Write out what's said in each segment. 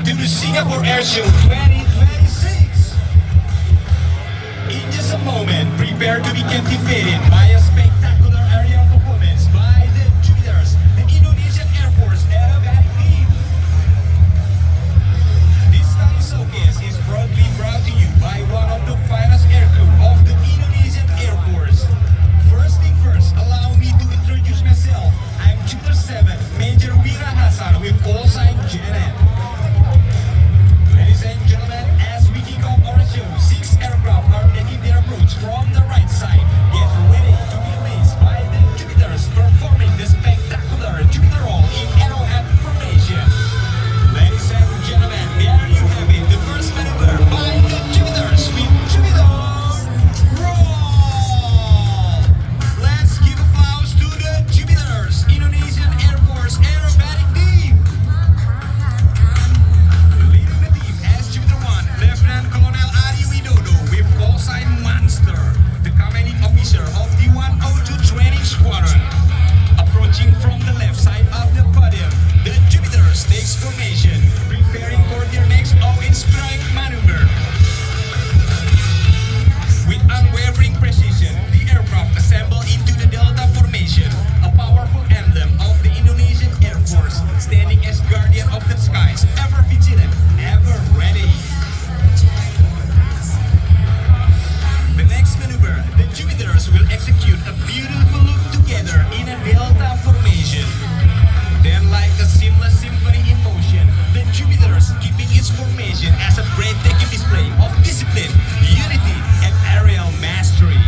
to the Singapore Air Show 2026. In just a moment, prepare to be captivated by a spectacular aerial performance by the Jupiters, the Indonesian Air Force Aerobatic team. This stunning showcase is proudly brought to you by one of the finest aircrew of the Indonesian Air Force. First thing first, allow me to introduce myself. I'm Jupiter 7, Major Wira Hasan with call sign Janet. Ladies and gentlemen, as we kick off our show, 6 aircraft are making their approach from the right side. Get ready to be amazed by the Jupiters performing the spectacular Jupiter roll in arrowhead formation. Ladies and gentlemen, there you have it, the first maneuver by the Jupiters with Jupiter roll. Let's give applause to the Jupiters, Indonesian Air Force Aerobatic team. Leading the team as Jupiter 1, Lieutenant Colonel Ari Widodo with call sign Monster, the commanding officer of the 102 Training Squadron. Approaching from the left side of the podium, the Jupiters takes formation, preparing for their next awe-inspiring maneuver. With unwavering precision, the aircraft assemble into the Delta formation, a powerful emblem of the Indonesian Air Force, standing as guardian of the skies, ever vigilant, ever ready. The next maneuver, the Jupiters will execute a beautiful loop together in a Delta formation. Then, like a seamless symphony in motion, the Jupiters keeping its formation as a breathtaking display of discipline, unity, and aerial mastery.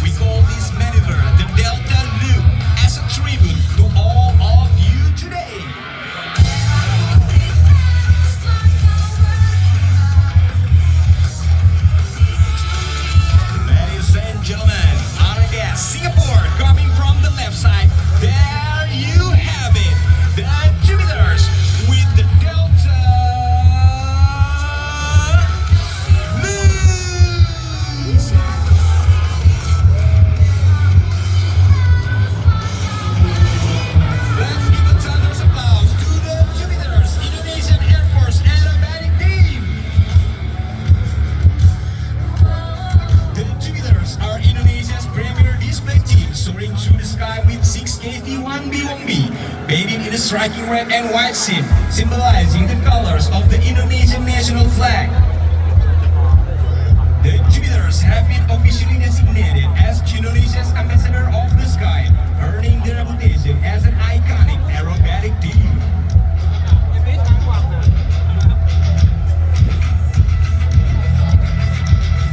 We call this maneuver the Delta Loop as a tribute to all of you today. Ladies and gentlemen, our guest, Singapore, coming from the left side. There you have it, the Jupiters with the Delta Loop. Let's give a thunderous applause to the Jupiters, Indonesian Air Force Aerobatic team. The Jupiters are Indonesia's premier display team, soaring through the sky with 6 KT-1B, painted in a striking red and white scene, symbolizing the colors of the Indonesian national flag. The Jupiters have been officially designated as Indonesia's ambassador of the sky, earning their reputation as an iconic aerobatic team.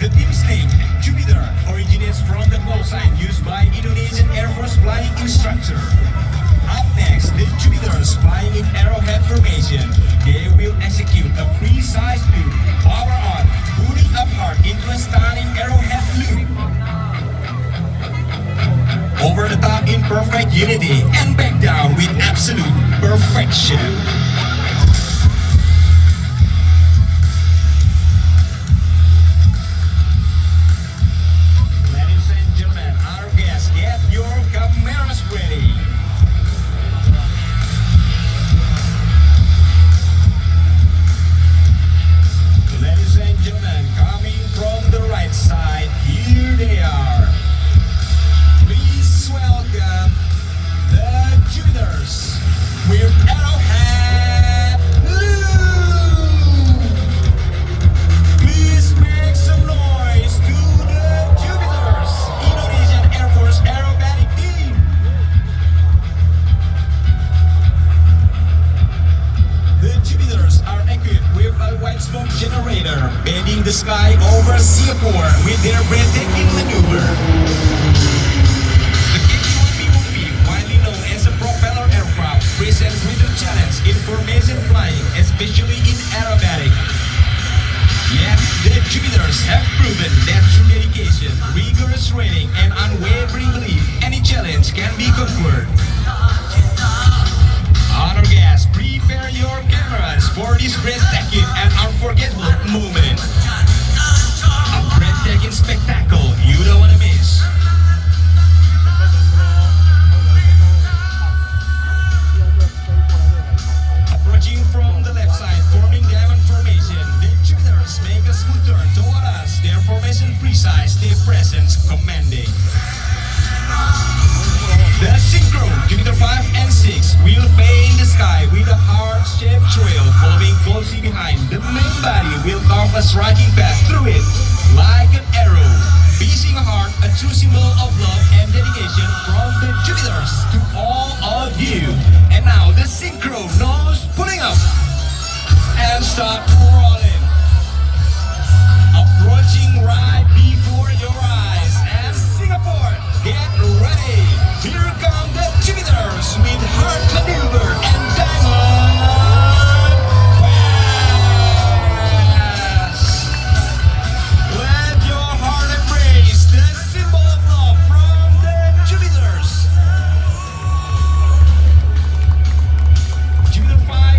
The team's name, Jupiter, originates from the call sign used by Indonesian Air Force flying instructor. Up next, the Jupiters flying in arrowhead formation. They will execute a precise loop, power on, booting apart into a stunning arrowhead loop. Over the top in perfect unity and back down with absolute perfection. Ladies and gentlemen, our guests, get your cameras ready. Ladies and gentlemen, coming from the right side, here they are. Please welcome the Jupiters with Arrowhead Loop. Please make some noise to the Jupiters, Indonesian Air Force Aerobatic team. The Jupiters are equipped with a white smoke generator, bending the sky over Singapore with their breathtaking maneuver. The KT-1B, widely known as a propeller aircraft, presents greater challenge in formation flying, especially in aerobatic. Yet, the Jupiters have proven that through dedication, rigorous training, and unwavering belief, any challenge can be conquered. Honor guests, prepare your cameras for this breathtaking and unforgettable moment. A breathtaking spectacle you don't want to miss. elevation precise, their presence commanding. The synchro Jupiter 5 and 6 will pay in the sky with a heart-shaped trail following closely behind. The main body will carve a striking path through it like an arrow, piercing a heart, a true symbol of love and dedication from the Jupiters to all of you. And now the synchro nose pulling up and start rolling, approaching right before your eyes. And Singapore, get ready. Here come the Jupiters with heart maneuver and diamond pass. Let your heart embrace the symbol of love from the Jupiters. Jupiter 5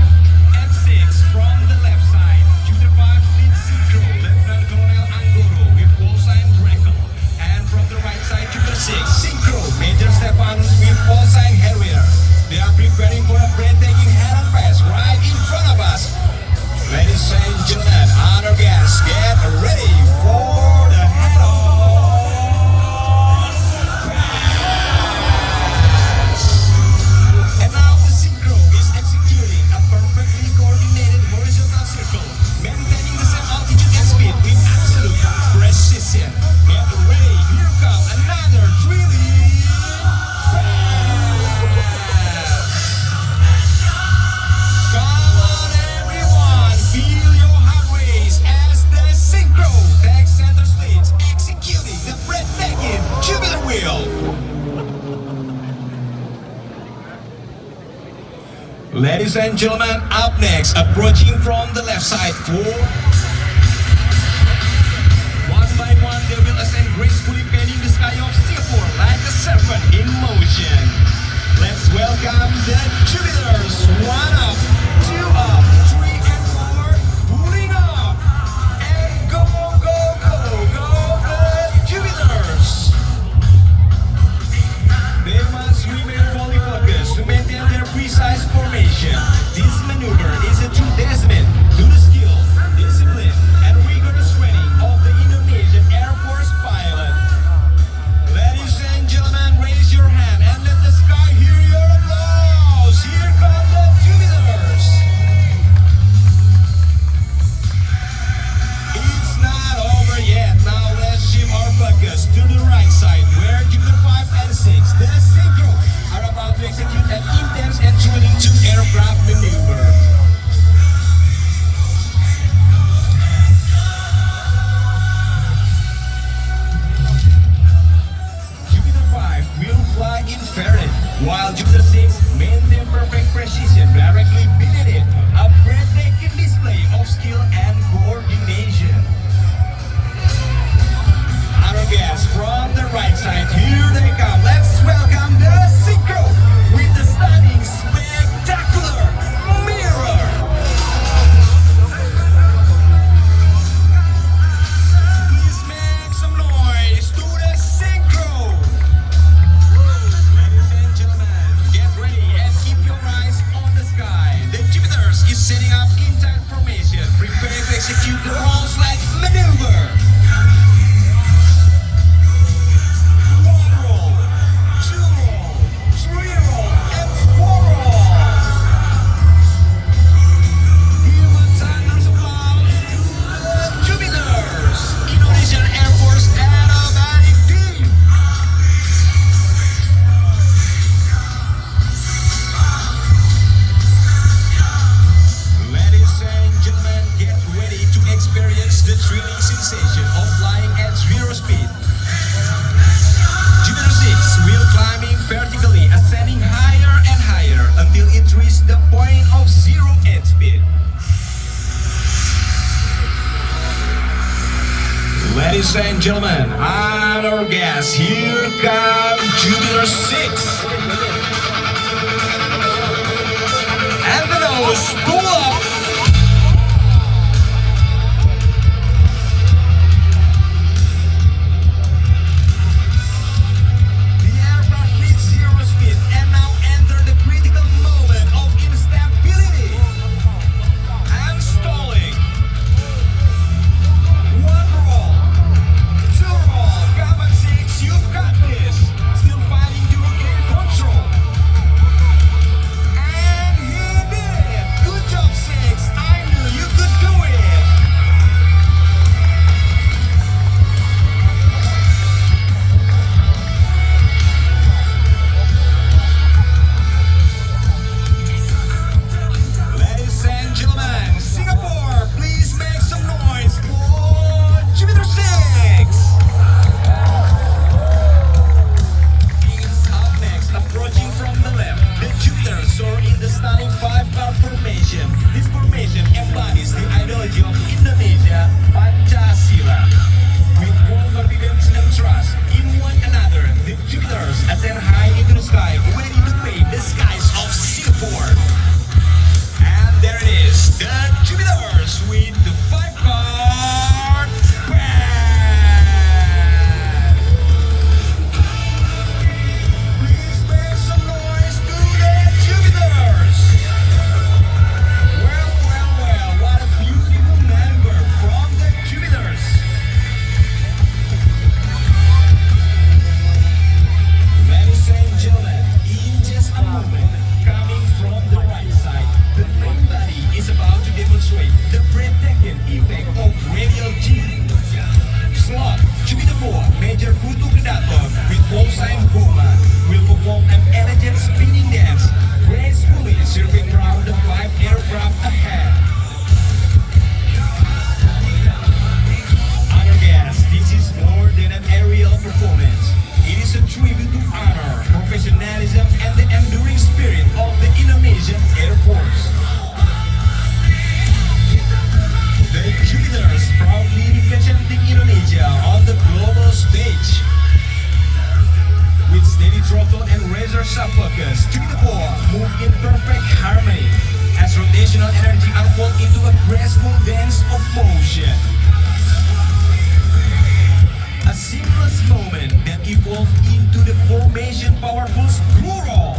and 6 from the left side. Jupiter 5 lead synchro, Lieutenant Colonel Anggoro with wall sign Draco. And from the right side, Jupiter 6 synchro, Major Stefan with wall sign Harrier. They are preparing for a breathtaking head-on pass right in front of us. Ladies and gentlemen, honor guests, get ready for the head-on pass. And now the synchro is executing a perfectly coordinated horizontal circle, maintaining the same altitude and speed with absolute precision. Get ready, here comes another thrilling pass. Come on everyone, feel your heart race as the synchro takes center stage, executing the breathtaking Jupiter wheel. Ladies and gentlemen, up next, approaching from the left side for one by one, they will ascend gracefully painting the sky of Singapore like a serpent in motion. Let's welcome the Jupiters. 1 up, 2 up, 3 and 4, pulling up. And go, go, go, go, the Jupiters. They must remain fully focused to maintain their precise formation. This maneuver is a true testament to the skill, discipline, and rigorous training of the Indonesian Air Force pilot. Ladies and gentlemen, raise your hand and let the sky hear your applause. Here come the Jupiters. It's not over yet. Now let's shift our focus to the right side, where Jupiter 5 and 6, the synchro, are about to execute an intense and thrilling two-aircraft maneuver. Jupiter 5 will fly infrared, while Jupiter 6 maintain perfect precision, directly beneath it, a breathtaking display of skill and coordination. Our guests from the right side, here they come. Let's welcome the synchro with the stunning, spectacular mirror. Please make some noise to the synchro. Ladies and gentlemen, get ready and keep your eyes on the sky. The Jupiters is setting up in tight formation, preparing to execute the rolls-like maneuver. Indonesian Air Force Aerobatic team. Ladies and gentlemen, get ready to experience the thrilling sensation of flying at zero speed. Jupiter 6 will climbing vertically, ascending higher and higher until it reaches the point of zero at speed. Ladies and gentlemen, our guests, here comes Jupiter 6. And the nose pull up. The aircraft reaches zero speed and now enter the critical moment of instability and stalling. One roll. demonstrate the breathtaking effect of radial G. Slot Jupiter 4 Major Putu Kedaton with wall sign Boma will perform an elegant spinning dance, gracefully circling around the 5 aircraft ahead. Honor guests, this is more than an aerial performance. It is a tribute to honor, professionalism, and the enduring spirit of the Indonesian Air Force. The Jupiters proudly representing Indonesia on the global stage. With steady throttle and razor sharp focus, Jupiter 4 move in perfect harmony as rotational energy unfolds into a graceful dance of motion. A seamless moment that evolved into the formation powerful screw roll.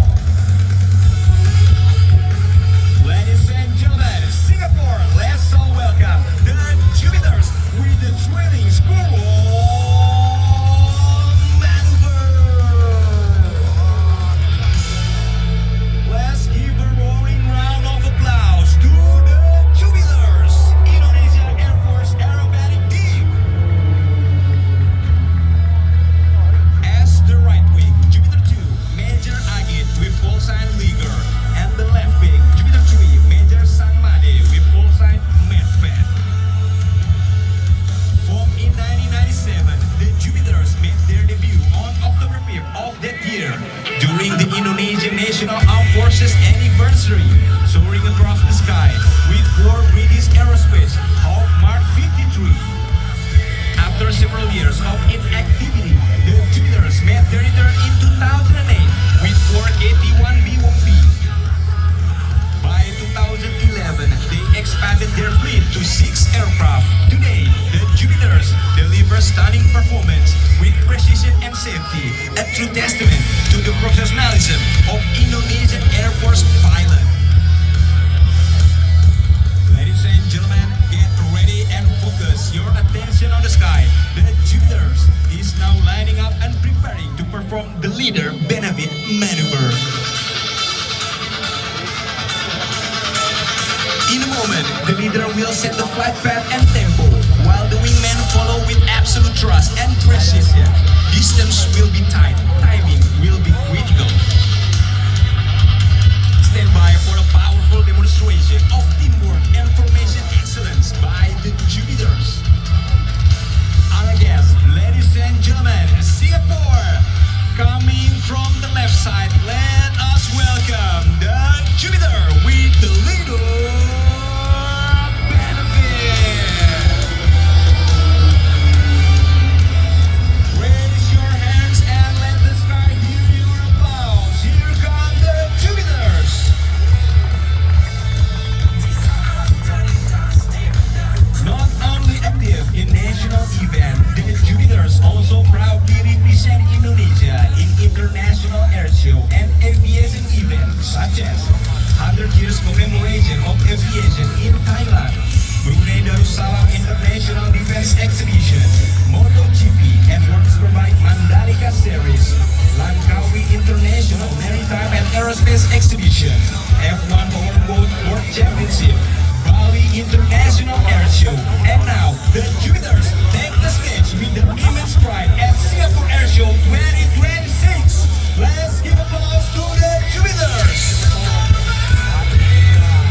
Ladies and gentlemen, Singapore, let's all welcome the Jupiters with the trailing screw roll maneuver. Let's give a roaring round of applause to the Jupiters, Indonesia Air Force Aerobatic Team. As the right wing, Jupiter 2, Major Agit with call sign Liger, and the left wing, Jupiter 3, Major Sangmade with call sign Medved. Formed in 1997, the Jupiters made their debut on October 5th of that year during the Indonesian National Armed Forces anniversary, soaring across the sky with 4 British Aerospace Hawk Mark 53. After several years of inactivity, the Jupiters made their return in 2008 with 4 KT-1B By 2011, they expanded their fleet to 6 aircraft. Today, the Jupiters deliver stunning performance with precision and safety, a true testament to the professionalism of Indonesian Air Force pilot. Ladies and gentlemen, get ready and focus your attention on the sky. The Jupiters is now lining up and preparing to perform the leader benefit maneuver. In a moment, the leader will set the flight path and tempo, while the wingmen follow with absolute trust and precision. Distance will be tight, timing will be critical. Stand by for a powerful demonstration of teamwork and formation excellence by the Jupiters. Our guests, ladies and gentlemen, Singapore, coming from the left side, let us welcome the Jupiter with the leader benefit. Raise your hands and let the sky hear your applause. Here come the Jupiters. Not only active in national event, the Jupiters also proudly represent Indonesia in international air show and aviation events such as 100 years commemoration of aviation in Thailand, Brunei Darussalam International Defense Exhibition, MotoGP and World Superbike Mandalika Series, Langkawi International Maritime and Aerospace Exhibition, F1 Powerboat World Championship, Bali International Air Show, and now the Jupiters take the stage with the immense pride at Singapore Air Show 2026. Let's give applause to the Jupiters.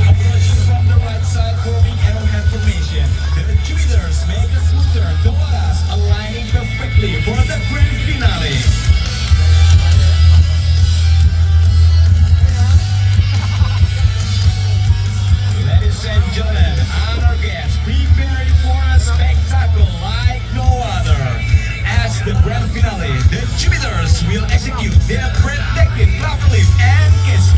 Approaching from the right side, forming arrowhead formation, the Jupiters make a smooth turn toward us, aligning perfectly for the grand finale. Ladies and gentlemen, honor guests, prepare for a spectacle like no other. As the grand finale, the Jupiters will execute their breathtaking lava lift and kiss